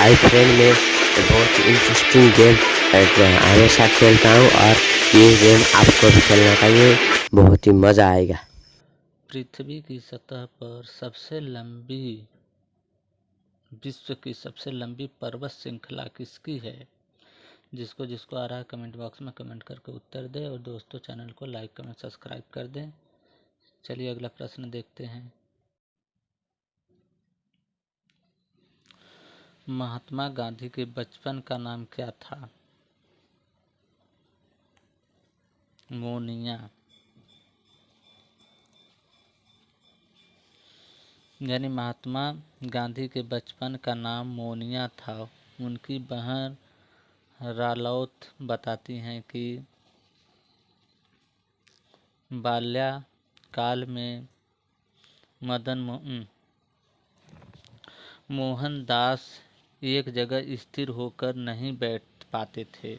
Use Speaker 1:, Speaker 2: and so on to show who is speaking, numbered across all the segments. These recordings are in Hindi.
Speaker 1: आई फ्रेंड में बहुत इंटरेस्टिंग गेम हमेशा खेलता हूँ और ये गेम आपको भी खेलना चाहिए, बहुत ही मज़ा आएगा।
Speaker 2: पृथ्वी की सतह पर विश्व की सबसे लंबी पर्वत श्रृंखला किसकी है? जिसको जिसको आ रहा है कमेंट बॉक्स में कमेंट करके उत्तर दें और दोस्तों चैनल को लाइक कमेंट सब्सक्राइब कर दें। चलिए अगला प्रश्न देखते हैं। महात्मा गांधी के बचपन का नाम क्या था? मोनिया। यानी महात्मा गांधी के बचपन का नाम मोनिया था। उनकी बहन रालौत बताती हैं कि बाल्यकाल में मोहनदास एक जगह स्थिर होकर नहीं बैठ पाते थे,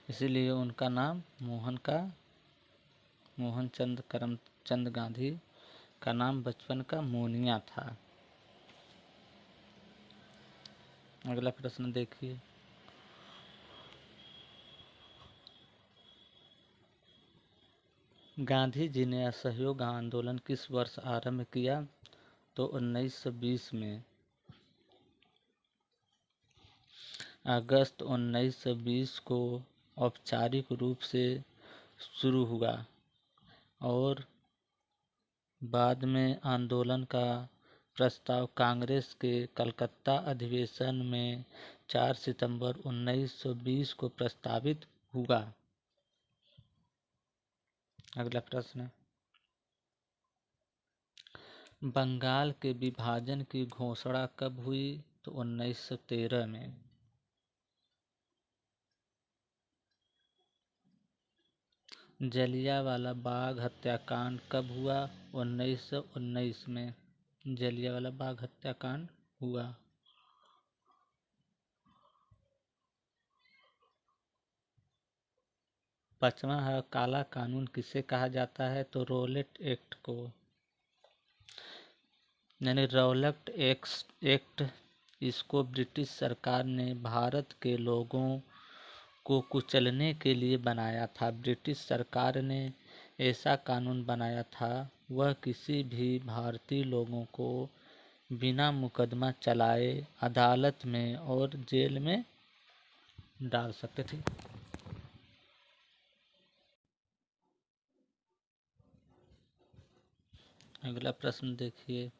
Speaker 2: इसीलिए उनका नाम मोहनचंद करमचंद गांधी का नाम बचपन का मोनिया था। अगला प्रश्न देखिए। गांधी जी ने असहयोग आंदोलन किस वर्ष आरंभ किया? तो 1920 में। अगस्त 1920 को औपचारिक रूप से शुरू हुआ और बाद में आंदोलन का प्रस्ताव कांग्रेस के कलकत्ता अधिवेशन में 4 सितंबर 1920 को प्रस्तावित हुआ। अगला प्रश्न। बंगाल के विभाजन की घोषणा कब हुई? तो 1913 में। जलियांवाला बाग हत्याकांड कब हुआ? 1919 में जलियांवाला बाग हत्याकांड हुआ। पांचवा है काला कानून किसे कहा जाता है? तो रॉलेट एक्ट को। यानी रॉलेट एक्ट इसको ब्रिटिश सरकार ने भारत के लोगों को कुचलने के लिए बनाया था। ब्रिटिश सरकार ने ऐसा कानून बनाया था वह किसी भी भारतीय लोगों को बिना मुकदमा चलाए अदालत में और जेल में डाल सकते थे। अगला प्रश्न देखिए।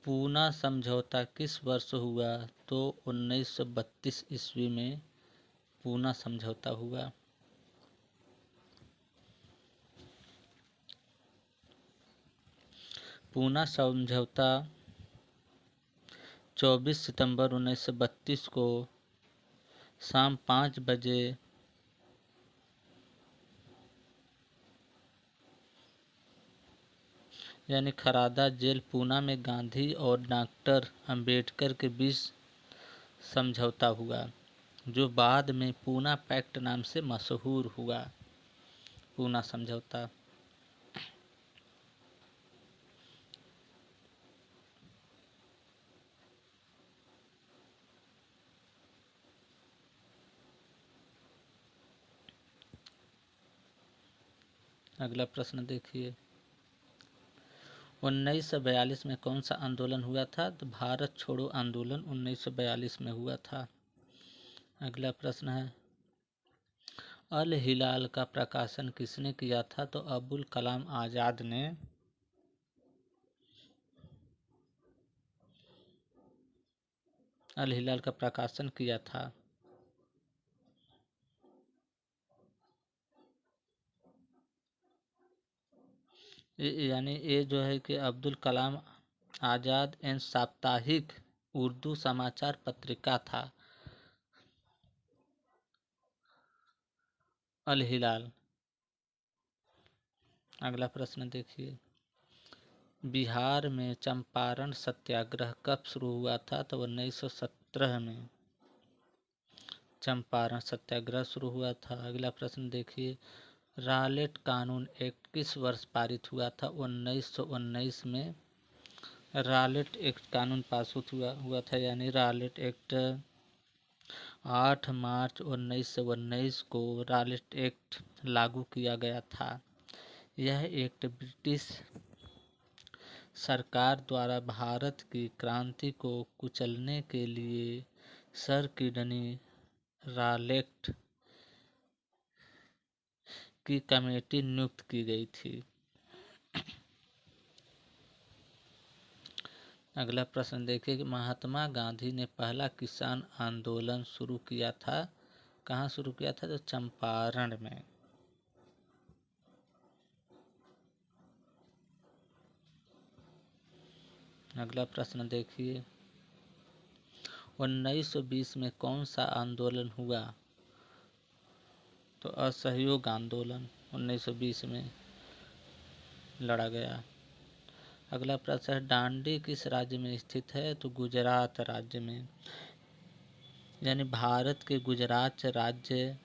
Speaker 2: पूना समझौता किस वर्ष हुआ? तो 1932 ईस्वी में पूना समझौता हुआ। पूना समझौता 24 सितंबर 1932 को शाम 5 बजे यानी खरादा जेल पूना में गांधी और डॉक्टर अंबेडकर के बीच समझौता हुआ, जो बाद में पूना पैक्ट नाम से मशहूर हुआ। पूना समझौता। अगला प्रश्न देखिए। 1942 में कौन सा आंदोलन हुआ था? तो भारत छोड़ो आंदोलन 1942 में हुआ था। अगला प्रश्न है अल हिलाल का प्रकाशन किसने किया था? तो अबुल कलाम आजाद ने। अल हिलाल का प्रकाशन किया था। यानी ये जो है कि अब्दुल कलाम आजाद एन साप्ताहिक उर्दू समाचार पत्रिका था अल हिलाल। अगला प्रश्न देखिए। बिहार में चंपारण सत्याग्रह कब शुरू हुआ था? तो 1917 में चंपारण सत्याग्रह शुरू हुआ था। अगला प्रश्न देखिए। रॉलेट कानून एक्ट किस वर्ष पारित हुआ था? 1919 में रॉलेट एक्ट कानून पास हुआ था, यानी रॉलेट एक्ट 8 मार्च 1919 को रॉलेट एक्ट लागू किया गया था। यह एक्ट ब्रिटिश सरकार द्वारा भारत की क्रांति को कुचलने के लिए सर किडनी रॉलेट की कमेटी नियुक्त की गई थी। अगला प्रश्न देखिए कि महात्मा गांधी ने पहला किसान आंदोलन शुरू किया था, कहाँ शुरू किया था? तो चंपारण में। अगला प्रश्न देखिए 1920 में कौन सा आंदोलन हुआ? तो असहयोग आंदोलन 1920 में लड़ा गया। अगला प्रश्न है डांडी किस राज्य में स्थित है? तो गुजरात राज्य में, यानी भारत के गुजरात राज्य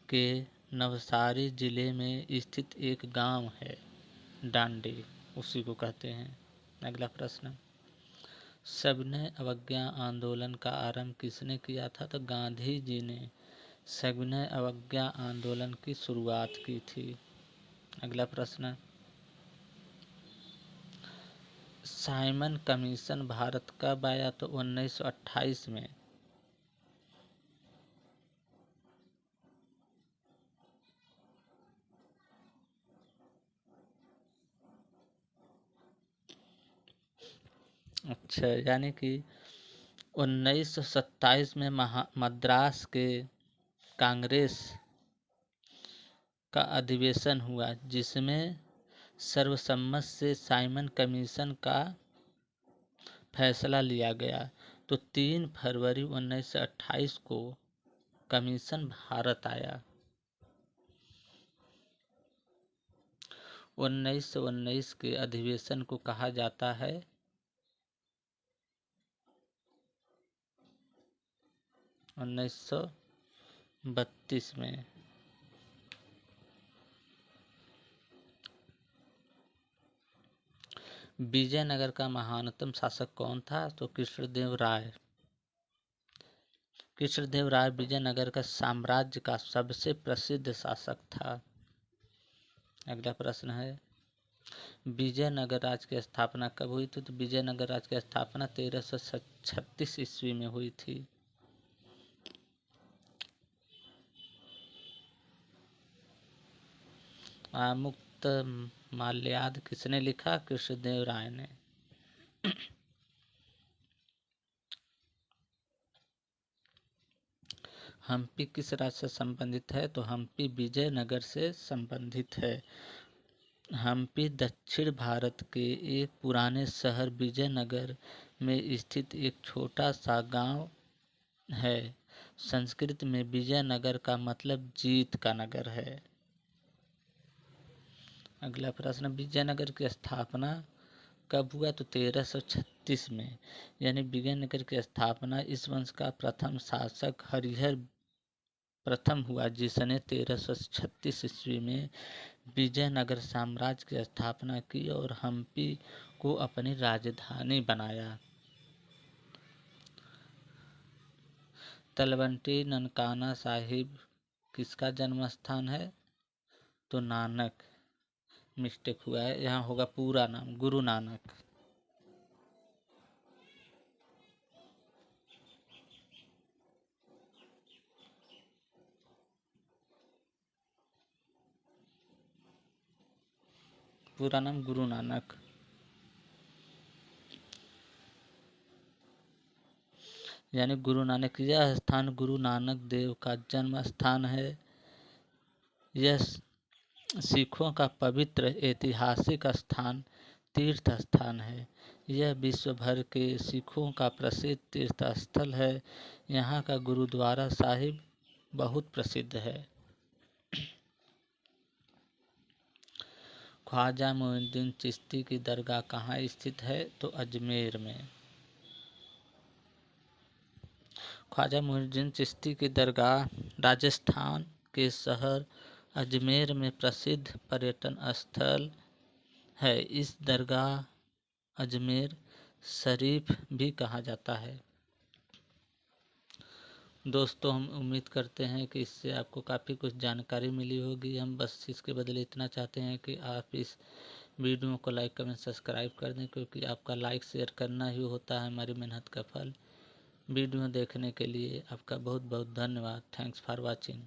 Speaker 2: के नवसारी जिले में स्थित एक गांव है डांडी, उसी को कहते हैं। अगला प्रश्न सविनय अवज्ञा आंदोलन का आरंभ किसने किया था? तो गांधी जी ने सविनय अवज्ञा आंदोलन की शुरुआत की थी। अगला प्रश्न साइमन कमीशन भारत कब आया? तो 1928 में। अच्छा, यानी कि 1927 में मद्रास के कांग्रेस का अधिवेशन हुआ, जिसमें सर्वसम्मत से साइमन कमीशन का फैसला लिया गया। तो 3 फरवरी 1928 को कमीशन भारत आया। 1919 के अधिवेशन को कहा जाता है 1932 में। विजयनगर का महानतम शासक कौन था? तो कृष्णदेव राय। कृष्णदेव राय विजयनगर का साम्राज्य का सबसे प्रसिद्ध शासक था। अगला प्रश्न है विजयनगर राज्य की स्थापना कब हुई थी? तो विजयनगर राज्य की स्थापना 1336 ईस्वी में हुई थी। आमुक्त माल्याद किसने लिखा? कृष्णदेव राय ने। हम्पी किस राज्य से संबंधित है? तो हम्पी विजयनगर से संबंधित है। हम्पी दक्षिण भारत के एक पुराने शहर विजयनगर में स्थित एक छोटा सा गांव है। संस्कृत में विजयनगर का मतलब जीत का नगर है। अगला प्रश्न विजयनगर की स्थापना कब हुआ? तो 1336 में, यानी विजयनगर की स्थापना इस वंश का प्रथम शासक हरिहर प्रथम हुआ, जिसने 1336 ईस्वी में विजयनगर साम्राज्य की स्थापना की और हम्पी को अपनी राजधानी बनाया। तलवंडी ननकाना साहिब किसका जन्म स्थान है? तो नानक, मिस्टेक हुआ है, यहाँ होगा पूरा नाम गुरु नानक। पूरा नाम गुरु नानक। यानी गुरु नानक, यह स्थान गुरु नानक देव का जन्म स्थान है। यह सिखों का पवित्र ऐतिहासिक स्थान तीर्थ स्थान है। यह विश्व भर के सिखों का प्रसिद्ध तीर्थ स्थल है। यहाँ का गुरुद्वारा साहिब बहुत प्रसिद्ध है। ख्वाजा मोइनुद्दीन चिश्ती की दरगाह कहाँ स्थित है? तो अजमेर में। ख्वाजा मोइनुद्दीन चिश्ती की दरगाह राजस्थान के शहर अजमेर में प्रसिद्ध पर्यटन स्थल है। इस दरगाह अजमेर शरीफ भी कहा जाता है। दोस्तों, हम उम्मीद करते हैं कि इससे आपको काफ़ी कुछ जानकारी मिली होगी। हम बस इसके बदले इतना चाहते हैं कि आप इस वीडियो को लाइक कमेंट सब्सक्राइब कर दें, क्योंकि आपका लाइक शेयर करना ही होता है हमारी मेहनत का फल। वीडियो देखने के लिए आपका बहुत बहुत धन्यवाद। Thanks for watching.